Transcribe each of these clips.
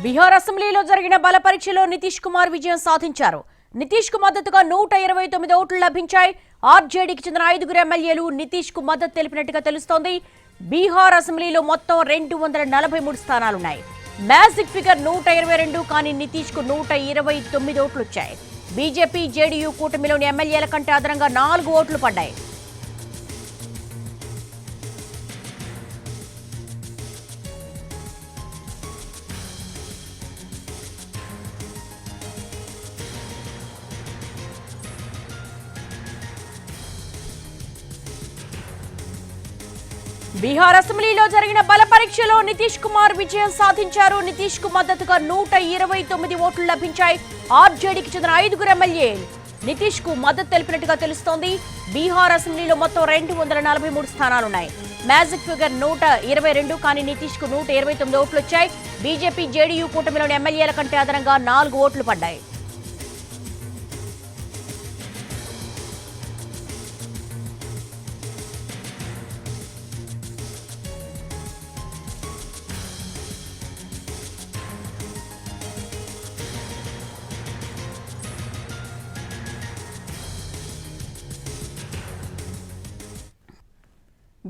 బీహార్ అసెంబ్లీలో జరిగిన బల పరీక్షలో నితీష్ కుమార్ విజయం సాధించారు. నితీష్ కు మద్దతుగా 129 ఓట్లు లభించాయి. ఆర్జేడీకి చెందిన 5 ఎమ్మెల్యేలు నితీష్ కు మద్దతు తెలిపినట్టుగా తెలుస్తోంది. బీహార్ అసెంబ్లీలో మొత్తం 243 స్థానాలున్నాయి. మ్యాజిక్ ఫిగర్ 122, కానీ నితీష్ కు 129 ఓట్లు వచ్చాయి. బీజేపీ జేడీయూ కూటమిలోని ఎమ్మెల్యేల కంటే అదనంగా 4 ఓట్లు పడ్డాయి. బీహార్ అసెంబ్లీలో జరిగిన బల పరీక్షలో నితీష్ కుమార్ విజయం సాధించారు. నితీష్ కు మద్దతుగా 129 ఓట్లు లభించాయి. ఆర్జేడీకి చెందిన 5 ఎమ్మెల్యేలు నితీష్ కు మద్దతు తెలిపినట్టుగా తెలుస్తోంది. బీహార్ అసెంబ్లీలో మొత్తం 243 స్థానాలున్నాయి. మ్యాజిక్ ఫిగర్ 122, కానీ నితీష్ కు 129 ఓట్లు వచ్చాయి. బీజేపీ జేడీయూ కూటమిలోని ఎమ్మెల్యేల కంటే అదనంగా 4 ఓట్లు పడ్డాయి.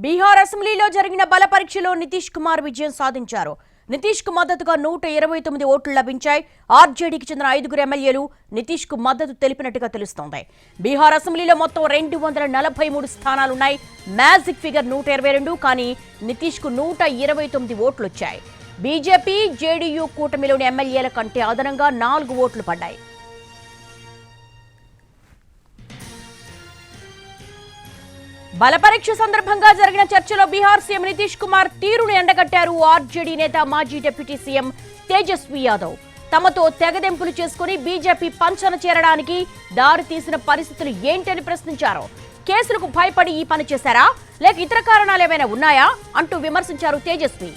బీహార్ అసెంబ్లీలో జరిగిన బల పరీక్షలో నితీష్ కుమార్ విజయం సాధించారు. నితీష్ కు మద్దతుగా 129 ఓట్లు లభించాయి. ఆర్జేడీకి చెందిన 5 ఎమ్మెల్యేలు నితీష్ కు మద్దతు తెలిపినట్టుగా తెలుస్తోంది. బీహార్ అసెంబ్లీలో మొత్తం 243 స్థానాలున్నాయి. మ్యాజిక్ ఫిగర్ 122, కానీ నితీష్ కు 129 ఓట్లు వచ్చాయి. బీజేపీ జేడీయూ కూటమిలోని ఎమ్మెల్యేల కంటే అదనంగా 4 ఓట్లు పడ్డాయి. బల పరీక్ష సందర్భంగా జరిగిన చర్చలో బీహార్ సీఎం నితీష్ కుమార్ తీరును ఎండగట్టారు. ఆర్జేడీ నేత మాజీ డిప్యూటీ సీఎం తేజస్వి యాదవ్ తమతో తెగదెంపులు చేసుకుని బీజేపీ పంచన చేరడానికి దారి తీసిన పరిస్థితులు ఏంటని ప్రశ్నించారు. కేసులకు భయపడి ఈ పని చేశారా, లేక ఇతర కారణాలు ఏమైనా ఉన్నాయా అంటూ విమర్శించారు తేజస్వి.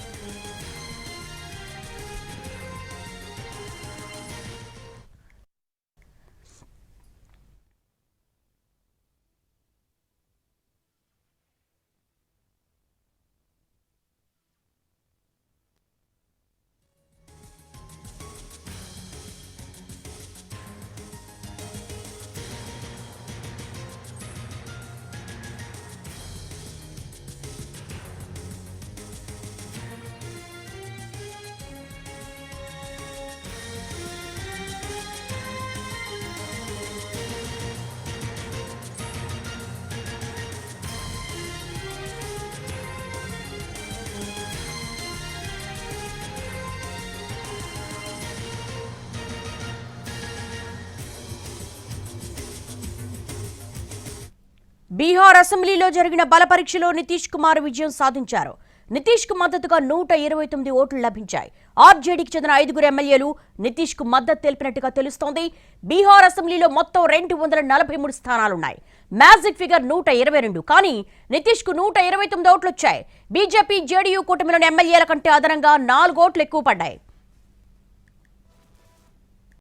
బీహార్ అసెంబ్లీలో జరిగిన బల పరీక్షలో నితీష్ కుమార్ విజయం సాధించారు. నితీష్ కు మద్దతుగా 129 ఓట్లు లభించాయి. ఆర్జేడీకి చెందిన 5 ఎమ్మెల్యేలు నితీష్ కు మద్దతు తెలిపినట్టుగా తెలుస్తోంది. బీహార్ అసెంబ్లీలో మొత్తం 243 స్థానాలున్నాయి. మ్యాజిక్ ఫిగర్ 122, కానీ నితీష్ కు 129 ఓట్లు వచ్చాయి. బీజేపీ జేడీయూ కూటమిలోని ఎమ్మెల్యేల కంటే అదనంగా 4 ఓట్లు ఎక్కువ పడ్డాయి.